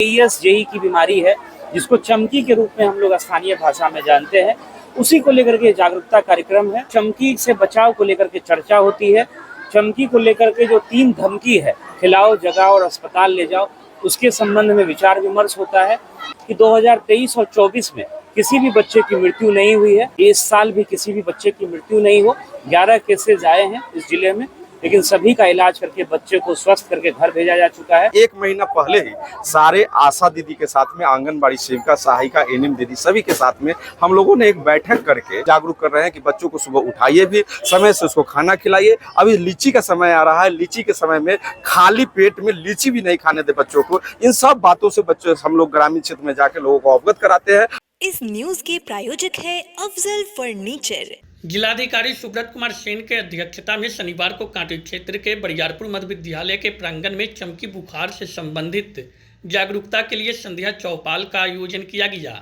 AES JEE की बीमारी है, जिसको चमकी के रूप में हम लोग स्थानीय भाषा में जानते हैं, उसी को लेकर के जागरूकता कार्यक्रम है। चमकी से बचाव को लेकर के चर्चा होती है। चमकी को लेकर के जो 3 धमकी है, खिलाओ, जगाओ और अस्पताल ले जाओ, उसके संबंध में विचार विमर्श होता है कि 2023 और 24 में किसी भी बच्चे की मृत्यु नहीं हुई है। इस साल भी किसी भी बच्चे की मृत्यु नहीं हो। 11 केसेज आए हैं इस जिले में, लेकिन सभी का इलाज करके बच्चे को स्वस्थ करके घर भेजा जा चुका है। 1 महीना पहले ही सारे आशा दीदी के साथ में, आंगनबाड़ी सेविका, सहायिका, एएनएम दीदी सभी के साथ में हम लोगों ने एक बैठक करके जागरूक कर रहे हैं कि बच्चों को सुबह उठाइए, भी समय से उसको खाना खिलाइए। अभी लीची का समय आ रहा है, लीची के समय में खाली पेट में लीची भी नहीं खाने दे बच्चों को। इन सब बातों से बच्चे हम लोग ग्रामीण क्षेत्र में जाकर लोगों को अवगत कराते हैं। इस न्यूज के प्रायोजक है अफजल फर्नीचर। जिलाधिकारी सुब्रत कुमार सेन के अध्यक्षता में शनिवार को कांटी क्षेत्र के बरियारपुर मध्य विद्यालय के प्रांगण में चमकी बुखार से संबंधित जागरूकता के लिए संध्या चौपाल का आयोजन किया गया।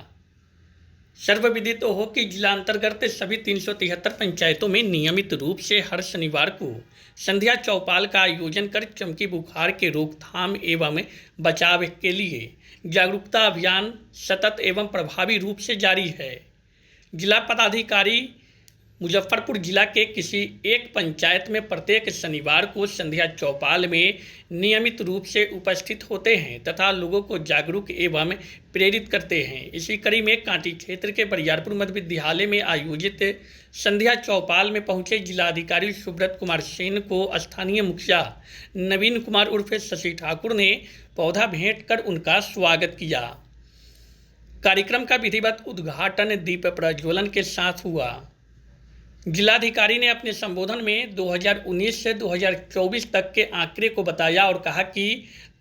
सर्वविदित हो कि जिला अंतर्गत सभी 373 पंचायतों में नियमित रूप से हर शनिवार को संध्या चौपाल का आयोजन कर चमकी बुखार के रोकथाम एवं बचाव के लिए जागरूकता अभियान सतत एवं प्रभावी रूप से जारी है। जिला पदाधिकारी मुजफ्फरपुर जिला के किसी एक पंचायत में प्रत्येक शनिवार को संध्या चौपाल में नियमित रूप से उपस्थित होते हैं तथा लोगों को जागरूक एवं प्रेरित करते हैं। इसी कड़ी में कांटी क्षेत्र के बरियारपुर मध्य विद्यालय में आयोजित संध्या चौपाल में पहुंचे जिलाधिकारी सुब्रत कुमार सेन को स्थानीय मुखिया नवीन कुमार उर्फ शशि ठाकुर ने पौधा भेंट कर उनका स्वागत किया। कार्यक्रम का विधिवत उद्घाटन दीप प्रज्वलन के साथ हुआ। जिलाधिकारी ने अपने संबोधन में 2019 से 2024 तक के आंकड़े को बताया और कहा कि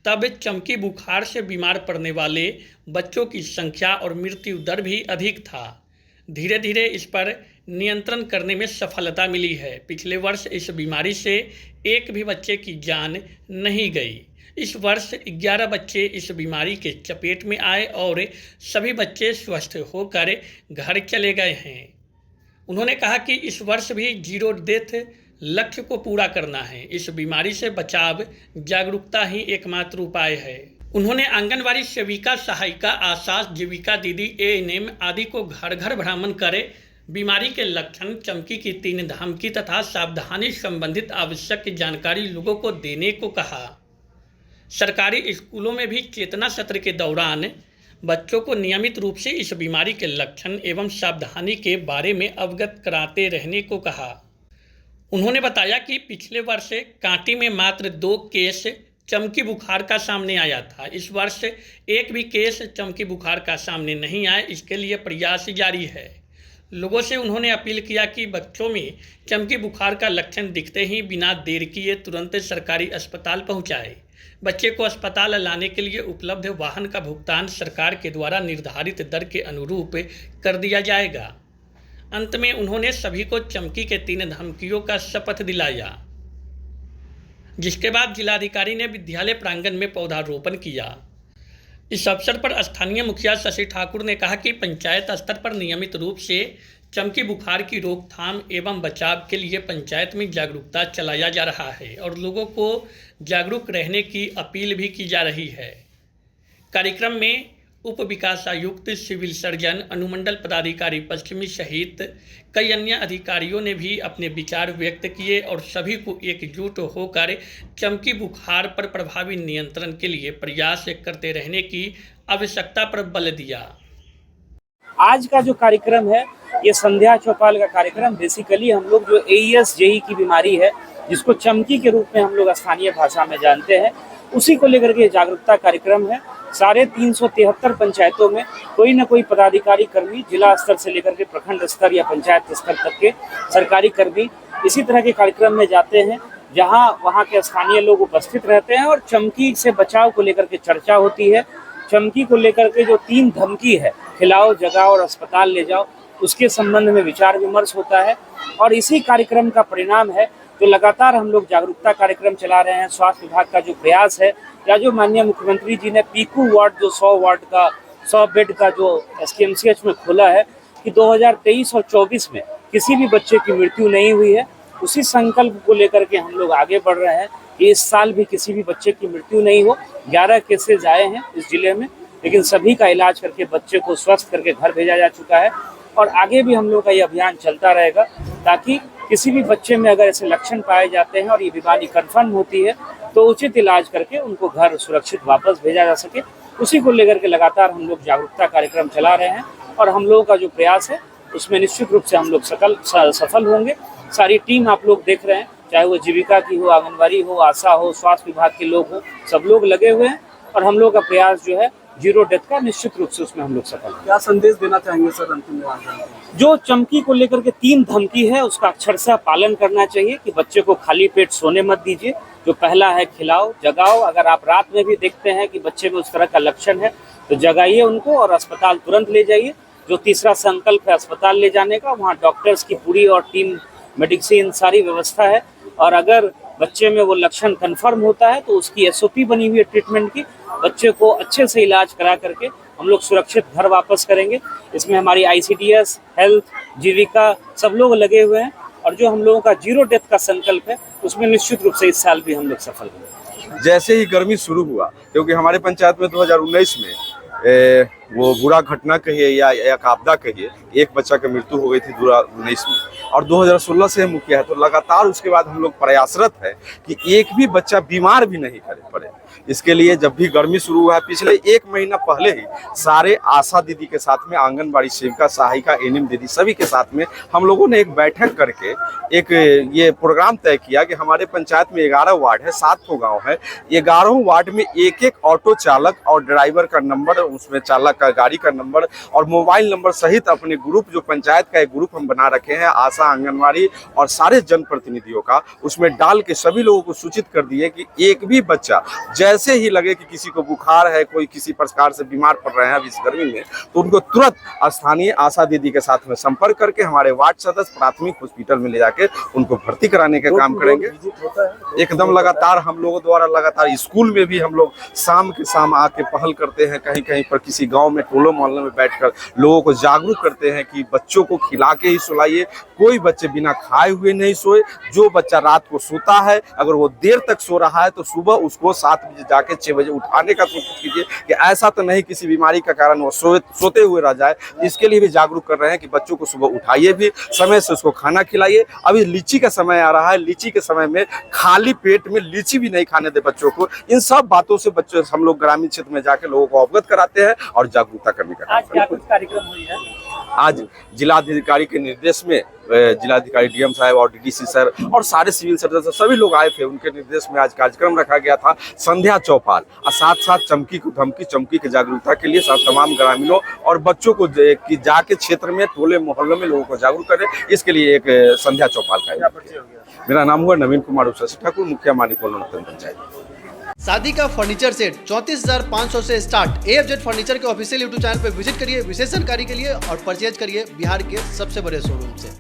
तब चमकी बुखार से बीमार पड़ने वाले बच्चों की संख्या और मृत्यु दर भी अधिक था। धीरे धीरे इस पर नियंत्रण करने में सफलता मिली है। पिछले वर्ष इस बीमारी से एक भी बच्चे की जान नहीं गई। इस वर्ष 11 बच्चे इस बीमारी के चपेट में आए और सभी बच्चे स्वस्थ होकर घर चले गए हैं। उन्होंने कहा कि इस वर्ष भी 0 डेथ लक्ष्य को पूरा करना है। इस बीमारी से बचाव जागरूकता ही एकमात्र उपाय है। उन्होंने आंगनबाड़ी सेविका, सहायिका, आशा, जीविका दीदी, एएनएम आदि को घर घर भ्रमण करे बीमारी के लक्षण, चमकी की 3 धमकी तथा सावधानी संबंधित आवश्यक जानकारी लोगों को देने को कहा। सरकारी स्कूलों में भी चेतना सत्र के दौरान बच्चों को नियमित रूप से इस बीमारी के लक्षण एवं सावधानी के बारे में अवगत कराते रहने को कहा। उन्होंने बताया कि पिछले वर्ष कांटी में मात्र 2 केस चमकी बुखार का सामने आया था। इस वर्ष एक भी केस चमकी बुखार का सामने नहीं आया। इसके लिए प्रयास जारी है। लोगों से उन्होंने अपील किया कि बच्चों में चमकी बुखार का लक्षण दिखते ही बिना देर किए तुरंत सरकारी अस्पताल पहुंचाए। बच्चे को अस्पताल लाने के लिए उपलब्ध वाहन का भुगतान सरकार के द्वारा निर्धारित दर के अनुरूप कर दिया जाएगा। अंत में उन्होंने सभी को चमकी के 3 धमकियों का शपथ दिलाया, जिसके बाद जिलाधिकारी ने विद्यालय प्रांगण में पौधारोपण किया। इस अवसर पर स्थानीय मुखिया शशि ठाकुर ने कहा कि पंचायत स्तर पर नियमित रूप से चमकी बुखार की रोकथाम एवं बचाव के लिए पंचायत में जागरूकता चलाया जा रहा है और लोगों को जागरूक रहने की अपील भी की जा रही है। कार्यक्रम में उप विकास आयुक्त, सिविल सर्जन, अनुमंडल पदाधिकारी पश्चिमी सहित कई अन्य अधिकारियों ने भी अपने विचार व्यक्त किए और सभी को एकजुट होकर चमकी बुखार पर प्रभावी नियंत्रण के लिए प्रयास करते रहने की आवश्यकता पर बल दिया। आज का जो कार्यक्रम है, ये संध्या चौपाल का कार्यक्रम, बेसिकली हम लोग जो एईएस जेई की बीमारी है, जिसको चमकी के रूप में हम लोग स्थानीय भाषा में जानते हैं, उसी को लेकर के जागरूकता कार्यक्रम है। सारे 373 पंचायतों में कोई ना कोई पदाधिकारी कर्मी, जिला स्तर से लेकर के प्रखंड स्तर या पंचायत स्तर तक के सरकारी कर्मी इसी तरह के कार्यक्रम में जाते हैं, जहां वहां के स्थानीय लोग उपस्थित रहते हैं और चमकी से बचाव को लेकर के चर्चा होती है। चमकी को लेकर के जो 3 धमकी है, खिलाओ, जगाओ और अस्पताल ले जाओ, उसके संबंध में विचार विमर्श होता है और इसी कार्यक्रम का परिणाम है तो लगातार हम लोग जागरूकता कार्यक्रम चला रहे हैं। स्वास्थ्य विभाग का जो प्रयास है, या जो माननीय मुख्यमंत्री जी ने पीकू वार्ड जो 100 बेड का जो एसकेएमसीएच में खोला है कि 2023 और 24 में किसी भी बच्चे की मृत्यु नहीं हुई है, उसी संकल्प को लेकर के हम लोग आगे बढ़ रहे हैं कि इस साल भी किसी भी बच्चे की मृत्यु नहीं हो। 11 केसेज आए हैं इस जिले में, लेकिन सभी का इलाज करके बच्चे को स्वस्थ करके घर भेजा जा चुका है। और आगे भी हम लोग का ये अभियान चलता रहेगा, ताकि किसी भी बच्चे में अगर ऐसे लक्षण पाए जाते हैं और ये बीमारी कन्फर्म होती है तो उचित इलाज करके उनको घर सुरक्षित वापस भेजा जा सके। उसी को लेकर के लगातार हम लोग जागरूकता कार्यक्रम चला रहे हैं और हम लोगों का जो प्रयास है उसमें निश्चित रूप से हम लोग सफल होंगे। सारी टीम आप लोग देख रहे हैं, चाहे वो जीविका की हो, आंगनबाड़ी हो, आशा हो, स्वास्थ्य विभाग के लोग हो, सब लोग लगे हुए हैं और हम लोग का प्रयास जो है 0 डेथ का, निश्चित रूप से उसमें हम लोग सफल हैं। क्या संदेश देना चाहेंगे सर अंतिम में? जो चमकी को लेकर के 3 धमकी है उसका अक्षरशः पालन करना चाहिए कि बच्चे को खाली पेट सोने मत दीजिए। जो पहला है खिलाओ, जगाओ। अगर आप रात में भी देखते हैं कि बच्चे में उस तरह का लक्षण है तो जगाइए उनको और अस्पताल तुरंत ले जाइए। जो तीसरा संकल्प है अस्पताल ले जाने का, वहाँ डॉक्टर्स की पूरी और टीम, मेडिसिन, सारी व्यवस्था है। और अगर बच्चे में वो लक्षण कन्फर्म होता है तो उसकी SOP बनी हुई है ट्रीटमेंट की। बच्चे को अच्छे से इलाज करा करके हम लोग सुरक्षित घर वापस करेंगे। इसमें हमारी ICDS, हेल्थ, जीविका सब लोग लगे हुए हैं और जो हम लोगों का 0 डेथ का संकल्प है उसमें निश्चित रूप से इस साल भी हम लोग सफल होंगे। जैसे ही गर्मी शुरू हुआ, क्योंकि हमारे पंचायत में 2019 में वो बुरा घटना कहिए या एक आपदा कहिए, एक बच्चा की मृत्यु हो गई थी 2019 में, और 2016 से मुखिया है तो लगातार उसके बाद हम लोग प्रयासरत है कि एक भी बच्चा बीमार भी नहीं पड़े। इसके लिए जब भी गर्मी शुरू हुआ है, पिछले 1 महीना पहले ही सारे आशा दीदी के साथ में, आंगनबाड़ी सेविका, सहायिका, एनएम दीदी सभी के साथ में हम लोगों ने एक बैठक करके एक ये प्रोग्राम तय किया कि हमारे पंचायत में 11 वार्ड है, 7 गांव है। 11 वार्ड में एक ऑटो चालक और ड्राइवर का नंबर, उसमें चालक का गाड़ी का नंबर और मोबाइल नंबर सहित अपने ग्रुप, जो पंचायत का एक ग्रुप हम बना रखे हैं आशा, आंगनबाड़ी और सारे जनप्रतिनिधियों का, उसमें डाल के सभी लोगों को सूचित कर दिए कि एक भी बच्चा जैसे ही लगे कि किसी को बुखार है, कोई किसी प्रकार से बीमार पड़ रहे हैं अभी इस गर्मी में, तो उनको तुरंत स्थानीय आशा दीदी के साथ में संपर्क करके हमारे वार्ड सदस्य प्राथमिक हॉस्पिटल में ले जाके उनको भर्ती कराने का काम करेंगे। एकदम लगातार हम लोगों द्वारा लगातार स्कूल में भी हम लोग शाम के शाम आके पहल करते हैं, कहीं कहीं पर किसी गांव में, टोलो मोहल्ले में बैठकर लोगों को जागरूक करते हैं कि बच्चों को खिला के ही सुलाइए, कोई बच्चे बिना खाए हुए नहीं सोए। जो बच्चा रात को सोता है, अगर वो देर तक सो रहा है तो सुबह उसको 7 बजे जाके 6 बजे उठाने का कोशिश कीजिए कि ऐसा तो नहीं किसी बीमारी का कारण वो सोते हुए रह जाए। इसके लिए भी जागरूक कर रहे हैं कि बच्चों को सुबह उठाइए भी, समय से उसको खाना खिलाइए। अभी लीची का समय आ रहा है, लीची के समय में खाली पेट में लीची भी नहीं खाने दे बच्चों को। इन सब बातों से बच्चों हम लोग ग्रामीण क्षेत्र में जाके लोगों को अवगत कराते हैं और जागरूकता करने का आज क्या कुछ कार्यक्रम हुई है? आज जिलाधिकारी के निर्देश में जिलाधिकारी डीएम साहब और डीडीसी सर और सारे सिविल सर्जन सभी लोग आए थे। उनके निर्देश में आज कार्यक्रम रखा गया था संध्या चौपाल, और साथ साथ चमकी को धमकी, चमकी की जागरूकता के लिए तमाम ग्रामीणों और बच्चों को जाके क्षेत्र में, टोले मोहल्लों में लोगों को जागरूक करें। इसके लिए एक संध्या चौपाल का मेरा नाम हुआ नवीन कुमार उषा ठाकुर, मुखिया मानिकोल पंचायत। शादी का फर्नीचर सेट 34,500 से स्टार्ट। AFZ फर्नीचर के ऑफिशियल यूट्यूब चैनल पर विजिट करिए विशेष जानकारी के लिए और परचेज करिए बिहार के सबसे बड़े शोरूम से।